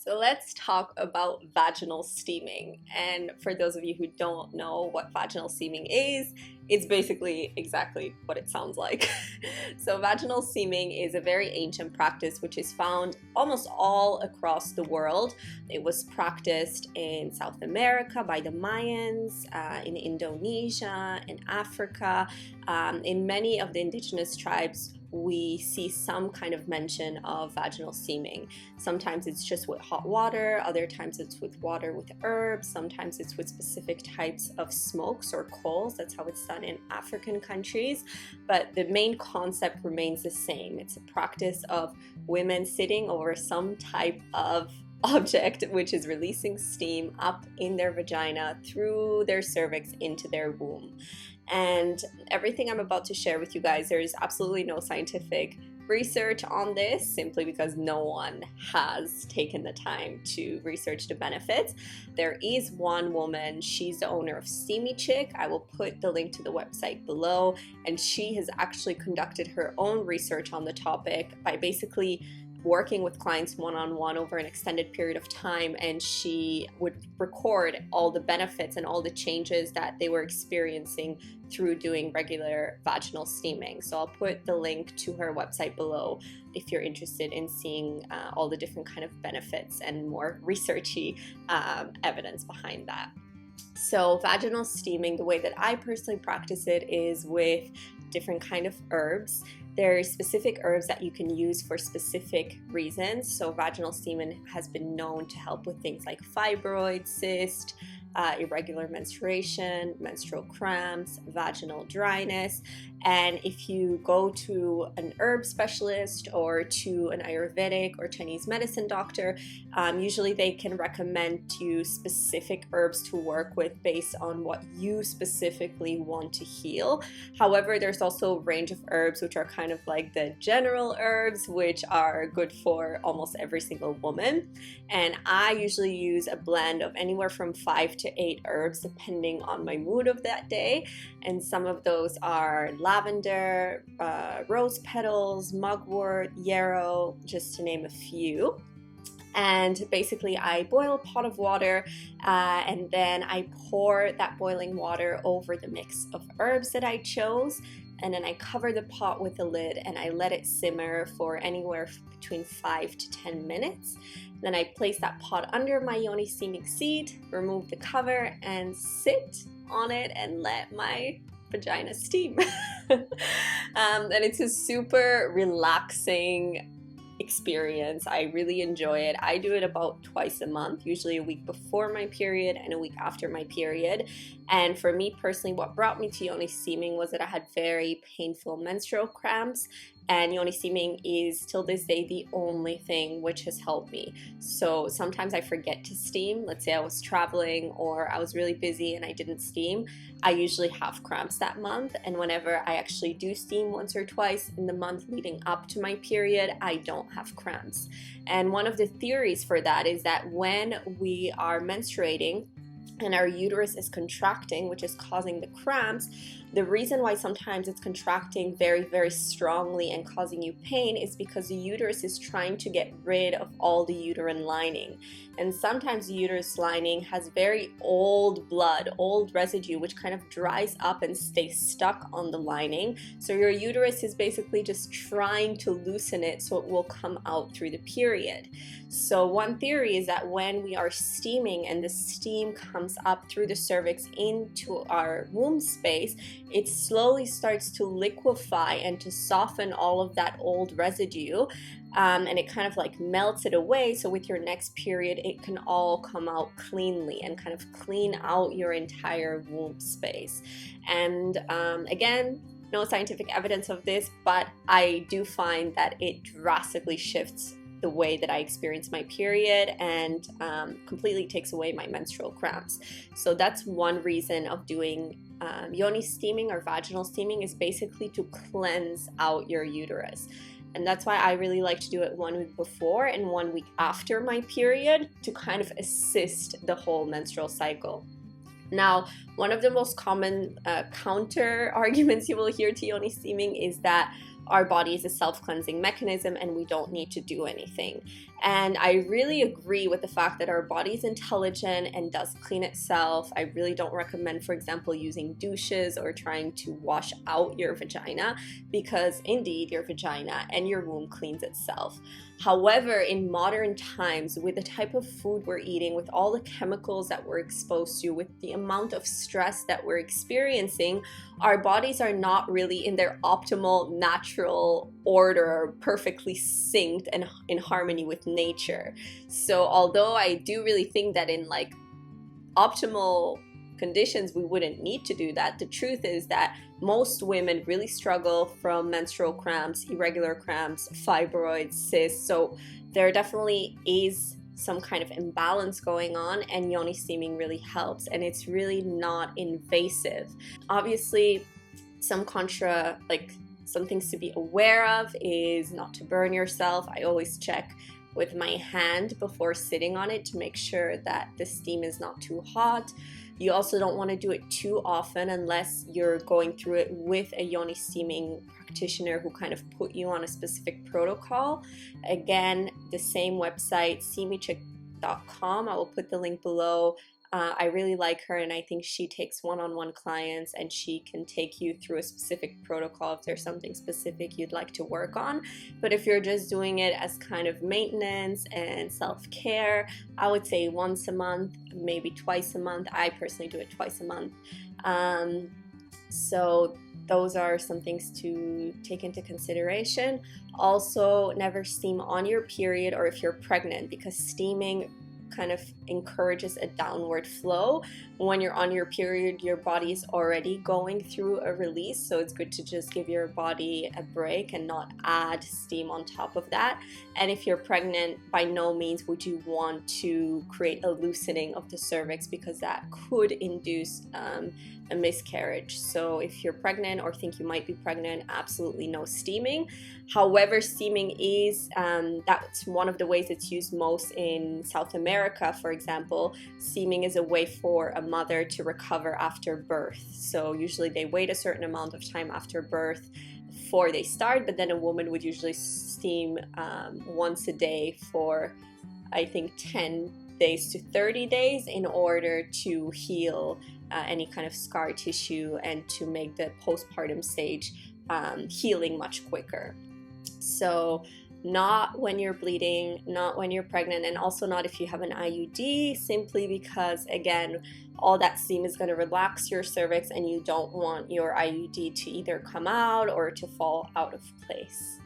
So let's talk about vaginal steaming. And for those of you who don't know what vaginal steaming is, it's basically exactly what it sounds like. So vaginal steaming is a very ancient practice which is found almost all across the world. It was practiced in South America by the Mayans, in Indonesia, in Africa. In many of the indigenous tribes, we see some kind of mention of vaginal steaming. Sometimes it's just with hot water, other times it's with water with herbs, sometimes it's with specific types of smokes or coals. That's how it's done in African countries. But the main concept remains the same. It's a practice of women sitting over some type of object which is releasing steam up in their vagina through their cervix into their womb. And everything I'm about to share with you guys, there is absolutely no scientific research on this, simply because no one has taken the time to research the benefits. There is one woman, she's the owner of Steamy Chick. I will put the link to the website below, and she has actually conducted her own research on the topic by basically working with clients one-on-one over an extended period of time, and she would record all the benefits and all the changes that they were experiencing through doing regular vaginal steaming. So I'll put the link to her website below if you're interested in seeing all the different kind of benefits and more researchy evidence behind that. So vaginal steaming, the way that I personally practice it is with different kind of herbs. There are specific herbs that you can use for specific reasons. So vaginal steaming has been known to help with things like fibroids, cyst, irregular menstruation, menstrual cramps, vaginal dryness. And if you go to an herb specialist or to an Ayurvedic or Chinese medicine doctor, usually they can recommend to you specific herbs to work with based on what you specifically want to heal. However, there's also a range of herbs which are kind of like the general herbs, which are good for almost every single woman. And I usually use a blend of anywhere from 5 to 8 herbs depending on my mood of that day. And some of those are lavender, rose petals, mugwort, yarrow, just to name a few. And basically I boil a pot of water and then I pour that boiling water over the mix of herbs that I chose, and then I cover the pot with a lid and I let it simmer for anywhere between 5 to 10 minutes. Then I place that pot under my yoni steaming seat, remove the cover, and sit on it and let my vagina steam. And it's a super relaxing experience. I really enjoy it. I do it about twice a month, usually a week before my period and a week after my period. And for me personally, what brought me to yoni steaming was that I had very painful menstrual cramps, and yoni steaming is till this day the only thing which has helped me. So sometimes I forget to steam. Let's say I was traveling or I was really busy and I didn't steam. I usually have cramps that month, and whenever I actually do steam once or twice in the month leading up to my period, I don't have cramps. And one of the theories for that is that when we are menstruating and our uterus is contracting, which is causing the cramps, the reason why sometimes it's contracting very, very strongly and causing you pain is because the uterus is trying to get rid of all the uterine lining. And sometimes the uterus lining has very old blood, old residue, which kind of dries up and stays stuck on the lining. So your uterus is basically just trying to loosen it so it will come out through the period. So one theory is that when we are steaming and the steam comes up through the cervix into our womb space, it slowly starts to liquefy and to soften all of that old residue, and it kind of like melts it away, so with your next period it can all come out cleanly and kind of clean out your entire womb space. And again, no scientific evidence of this, but I do find that it drastically shifts the way that I experience my period and completely takes away my menstrual cramps. So that's one reason of doing yoni steaming or vaginal steaming, is basically to cleanse out your uterus. And that's why I really like to do it 1 week before and 1 week after my period to kind of assist the whole menstrual cycle. Now, one of the most common counter arguments you will hear to yoni steaming is that our body is a self-cleansing mechanism and we don't need to do anything. And I really agree with the fact that our body is intelligent and does clean itself. I really don't recommend, for example, using douches or trying to wash out your vagina, because indeed your vagina and your womb cleans itself. However, in modern times, with the type of food we're eating, with all the chemicals that we're exposed to, with the amount of stress that we're experiencing, our bodies are not really in their optimal natural order, perfectly synced and in harmony with nature. So although I do really think that in like optimal conditions we wouldn't need to do that, the truth is that most women really struggle from menstrual cramps, irregular cramps, fibroids, cysts. So there definitely is some kind of imbalance going on, and yoni steaming really helps, and it's really not invasive. Obviously, some things to be aware of is not to burn yourself. I always check with my hand before sitting on it to make sure that the steam is not too hot. You also don't want to do it too often unless you're going through it with a yoni steaming practitioner who kind of put you on a specific protocol. Again, the same website, steamychick.com. I will put the link below. I really like her, and I think she takes one-on-one clients, and she can take you through a specific protocol if there's something specific you'd like to work on. But if you're just doing it as kind of maintenance and self-care, I would say once a month, maybe twice a month. I personally do it twice a month. So those are some things to take into consideration. Also, never steam on your period or if you're pregnant, because steaming kind of encourages a downward flow. When you're on your period, your body is already going through a release, so it's good to just give your body a break and not add steam on top of that. And if you're pregnant, by no means would you want to create a loosening of the cervix, because that could induce a miscarriage. So if you're pregnant or think you might be pregnant, absolutely no steaming. However, steaming is that's one of the ways it's used most in South America. For example, steaming is a way for a mother to recover after birth. So usually they wait a certain amount of time after birth before they start, but then a woman would usually steam once a day for, I think, 10 days to 30 days in order to heal any kind of scar tissue and to make the postpartum stage healing much quicker. So not when you're bleeding, not when you're pregnant, and also not if you have an IUD, simply because, again, all that steam is going to relax your cervix and you don't want your IUD to either come out or to fall out of place.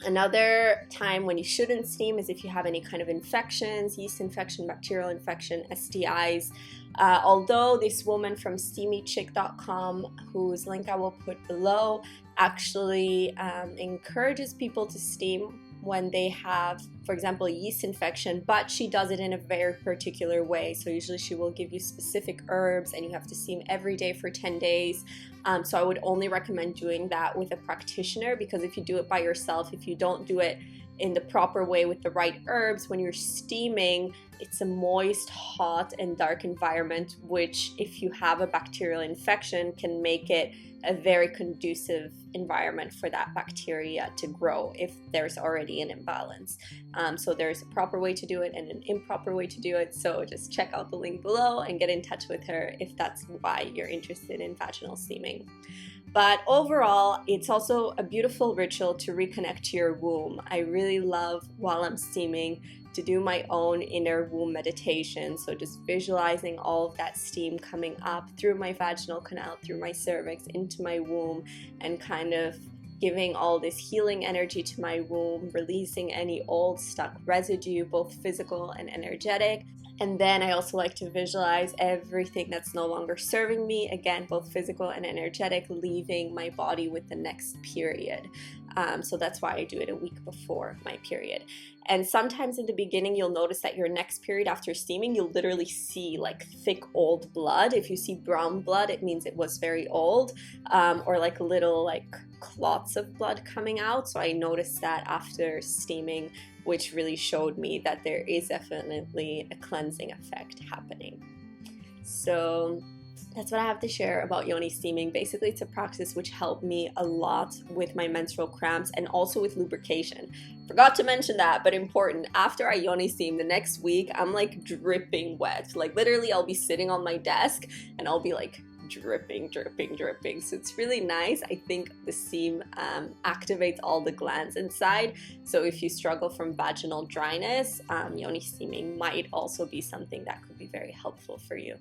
Another time when you shouldn't steam is if you have any kind of infections, yeast infection, bacterial infection, STIs. Although this woman from steamychick.com, whose link I will put below, actually encourages people to steam when they have, for example, a yeast infection, but she does it in a very particular way. So usually she will give you specific herbs and you have to steam every day for 10 days. So I would only recommend doing that with a practitioner, because if you do it by yourself, if you don't do it in the proper way with the right herbs, when you're steaming, it's a moist, hot, and dark environment, which if you have a bacterial infection can make it a very conducive environment for that bacteria to grow if there's already an imbalance. So there's a proper way to do it and an improper way to do it. So just check out the link below and get in touch with her if that's why you're interested in vaginal steaming. But overall, it's also a beautiful ritual to reconnect to your womb. I really love, while I'm steaming, to do my own inner womb meditation. So just visualizing all of that steam coming up through my vaginal canal, through my cervix, into my womb, and kind of giving all this healing energy to my womb, releasing any old stuck residue, both physical and energetic. And then I also like to visualize everything that's no longer serving me, again, both physical and energetic, leaving my body with the next period. So that's why I do it a week before my period. And sometimes in the beginning, you'll notice that your next period after steaming, you'll literally see like thick old blood. If you see brown blood, it means it was very old, or like little like clots of blood coming out. So I noticed that after steaming, which really showed me that there is definitely a cleansing effect happening. So that's what I have to share about yoni steaming. Basically, it's a practice which helped me a lot with my menstrual cramps and also with lubrication. Forgot to mention that, but important. After I yoni steam, the next week, I'm like dripping wet. Like literally, I'll be sitting on my desk and I'll be like dripping, dripping, dripping. So it's really nice. I think the steam activates all the glands inside. So if you struggle from vaginal dryness, yoni steaming might also be something that could be very helpful for you.